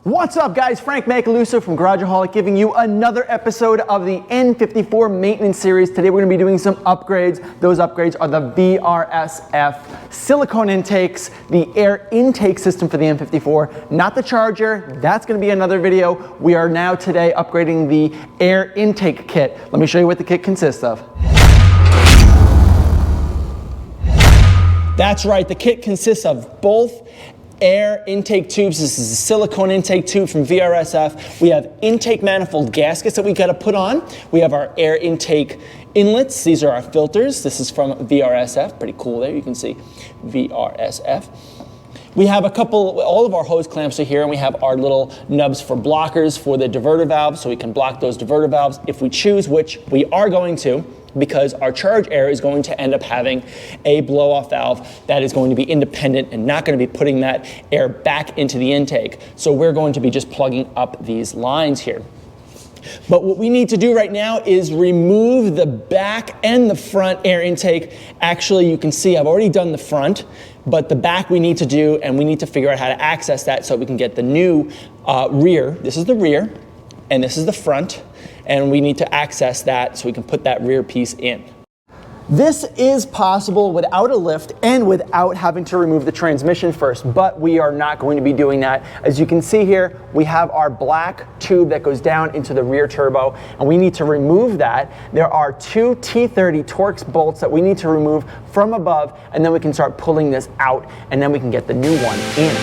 What's up guys, Frank Macaluso from Garageaholic giving you another episode of the N54 maintenance series. Today we're going to be doing some upgrades. Those upgrades are the VRSF silicone intakes, the air intake system for the N54, not the charger. That's going to be another video. We are now today upgrading the air intake kit. Let me show you what the kit consists of. That's right, the kit consists of both air intake tubes. This is a silicone intake tube from VRSF. We have intake manifold gaskets that we got to put on. We have our air intake inlets. These are our filters. This is from VRSF. Pretty cool there. You can see VRSF. We have all of our hose clamps are here, and we have our little nubs for blockers for the diverter valves, so we can block those diverter valves if we choose, which we are going to, because our charge air is going to end up having a blow-off valve that is going to be independent and not going to be putting that air back into the intake. So we're going to be just plugging up these lines here. But what we need to do right now is remove the back and the front air intake. Actually, you can see I've already done the front, but the back we need to do, and we need to figure out how to access that so we can get the new rear. This is the rear, and this is the front. And we need to access that so we can put that rear piece in. This is possible without a lift and without having to remove the transmission first, but we are not going to be doing that. As you can see here, we have our black tube that goes down into the rear turbo, and we need to remove that. There are two T30 Torx bolts that we need to remove from above, and then we can start pulling this out, and then we can get the new one in.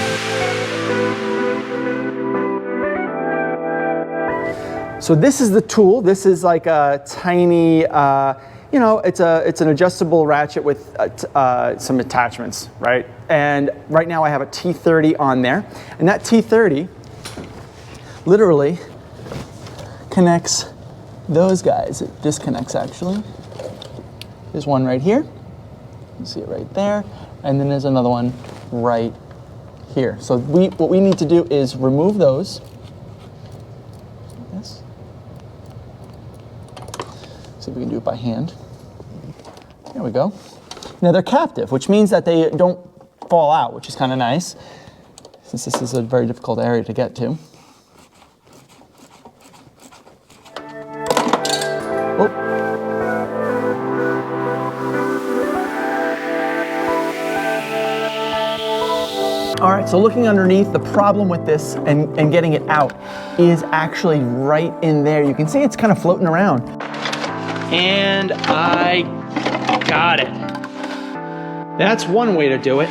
So this is the tool. This is like a tiny, it's an adjustable ratchet with some attachments, right? And right now I have a T30 on there, and that T30 literally connects those guys. It disconnects actually. There's one right here. You see it right there, and then there's another one right here. So what we need to do is remove those. See if we can do it by hand. There we go. Now they're captive, which means that they don't fall out, which is kind of nice, since this is a very difficult area to get to. Oh. All right, so looking underneath, the problem with this and getting it out is actually right in there. You can see it's kind of floating around. And I got it. That's one way to do it.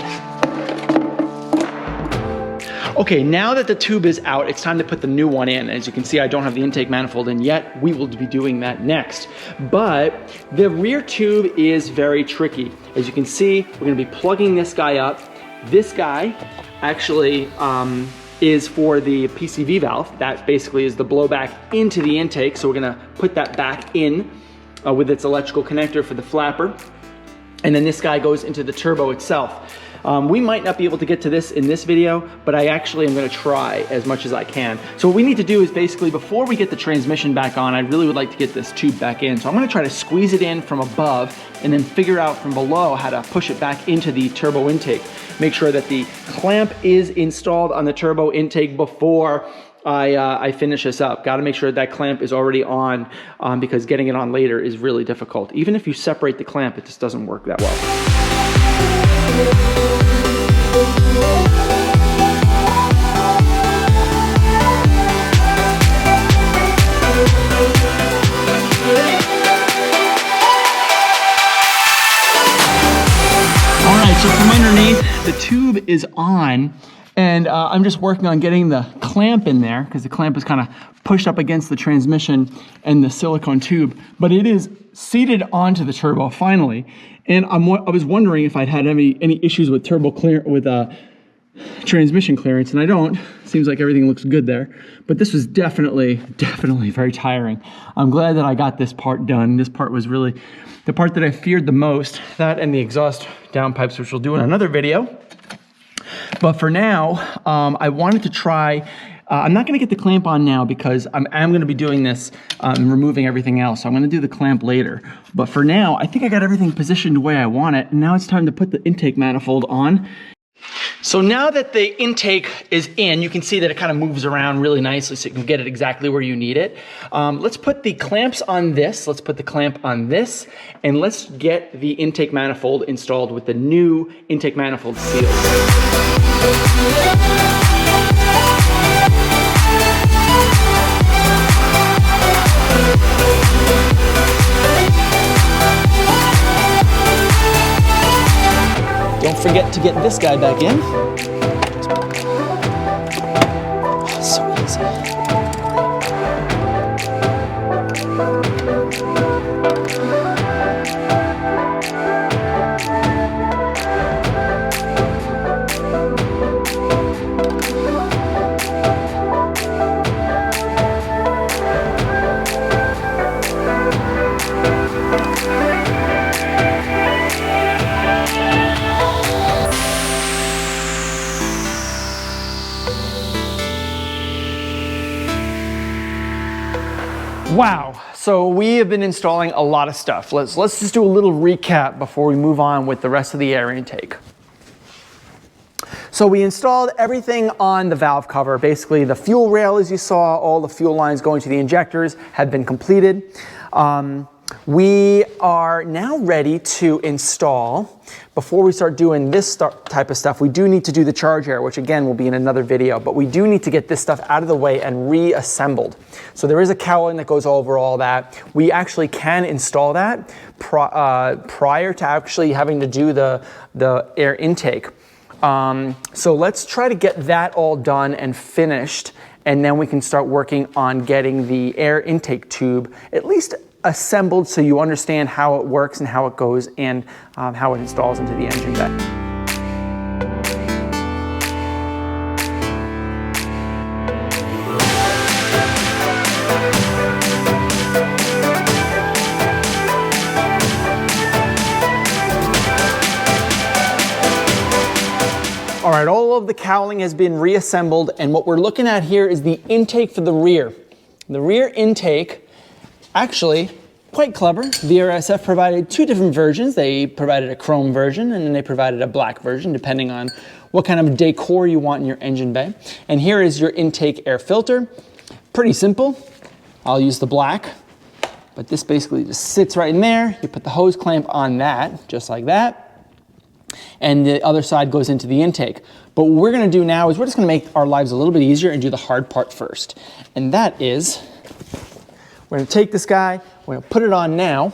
Okay, now that the tube is out, it's time to put the new one in. As you can see, I don't have the intake manifold in yet. We will be doing that next. But the rear tube is very tricky. As you can see, we're gonna be plugging this guy up. This guy actually is for the PCV valve. That basically is the blowback into the intake. So we're gonna put that back in with its electrical connector for the flapper. And then this guy goes into the turbo itself. We might not be able to get to this in this video, but I actually am gonna try as much as I can. So what we need to do is basically, before we get the transmission back on, I really would like to get this tube back in. So I'm gonna try to squeeze it in from above and then figure out from below how to push it back into the turbo intake. Make sure that the clamp is installed on the turbo intake before I finish this up. Got to make sure that clamp is already on because getting it on later is really difficult. Even if you separate the clamp, it just doesn't work that well. All right, so from underneath, the tube is on. And I'm just working on getting the clamp in there because the clamp is kind of pushed up against the transmission and the silicone tube, but it is seated onto the turbo finally. And I was wondering if I'd had any issues with transmission clearance, and I don't. Seems like everything looks good there, but this was definitely very tiring. I'm glad that I got this part done. This part was really the part that I feared the most, that and the exhaust downpipes, which we'll do in another video. But for now, I wanted to try, I'm not gonna get the clamp on now because I'm gonna be doing this and removing everything else. So I'm gonna do the clamp later. But for now, I think I got everything positioned the way I want it. And now it's time to put the intake manifold on. So now that the intake is in, you can see that it kind of moves around really nicely so you can get it exactly where you need it. Let's put the clamps on this. Let's put the clamp on this, and let's get the intake manifold installed with the new intake manifold seals. Don't forget to get this guy back in. Oh, so easy. Wow, so we have been installing a lot of stuff. Let's just do a little recap before we move on with the rest of the air intake. So we installed everything on the valve cover. Basically the fuel rail, as you saw, all the fuel lines going to the injectors have been completed. We are now ready to install. Before we start doing this type of stuff, we do need to do the charge air, which again will be in another video, but we do need to get this stuff out of the way and reassembled. So there is a cowling that goes over all that. We actually can install that prior to actually having to do the air intake. So let's try to get that all done and finished, and then we can start working on getting the air intake tube at least assembled so you understand how it works and how it goes and how it installs into the engine bay. All right, all of the cowling has been reassembled, and what we're looking at here is the intake for the rear. The rear intake, actually, quite clever. VRSF provided two different versions. They provided a chrome version, and then they provided a black version, depending on what kind of decor you want in your engine bay. And here is your intake air filter. Pretty simple. I'll use the black, but this basically just sits right in there. You put the hose clamp on that, just like that. And the other side goes into the intake. But what we're gonna do now is we're just gonna make our lives a little bit easier and do the hard part first. And that is, we're gonna take this guy, we're gonna put it on now.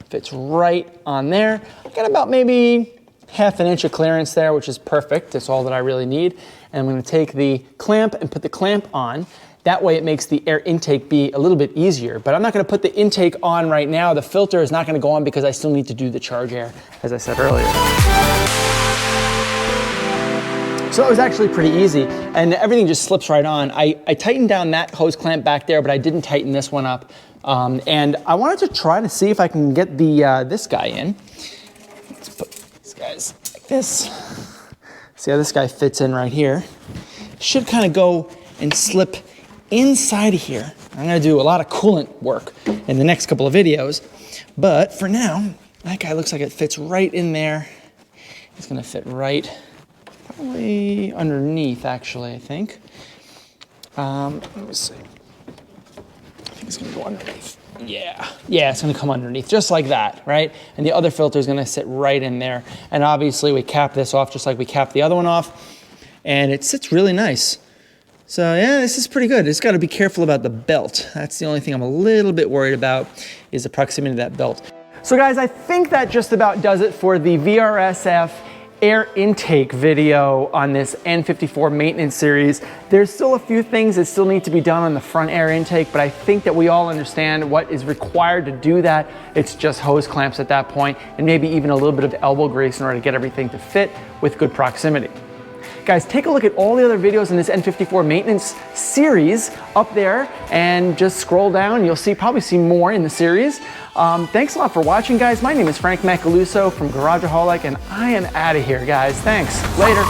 Fits right on there. I got about maybe ½ an inch of clearance there, which is perfect. That's all that I really need. And I'm gonna take the clamp and put the clamp on. That way it makes the air intake be a little bit easier. But I'm not gonna put the intake on right now. The filter is not gonna go on because I still need to do the charge air, as I said earlier. So it was actually pretty easy, and everything just slips right on. I tightened down that hose clamp back there, but I didn't tighten this one up. And I wanted to try to see if I can get the this guy in. Let's put these guys like this. See how this guy fits in right here? Should kind of go and slip inside of here. I'm gonna do a lot of coolant work in the next couple of videos, but for now, that guy looks like it fits right in there. It's gonna fit right, probably underneath actually, I think. Let me see. I think it's gonna go underneath. Yeah, it's gonna come underneath, just like that, right? And the other filter is gonna sit right in there. And obviously we cap this off just like we capped the other one off, and it sits really nice. So yeah, this is pretty good. Just got to be careful about the belt. That's the only thing I'm a little bit worried about, is the proximity of that belt. So guys, I think that just about does it for the VRSF air intake video on this N54 maintenance series. There's still a few things that still need to be done on the front air intake, but I think that we all understand what is required to do that. It's just hose clamps at that point, and maybe even a little bit of elbow grease in order to get everything to fit with good proximity. Guys, take a look at all the other videos in this N54 maintenance series up there, and just scroll down. You'll probably see more in the series. Thanks a lot for watching, guys. My name is Frank Macaluso from Garageaholic, and I am out of here, guys. Thanks. Later.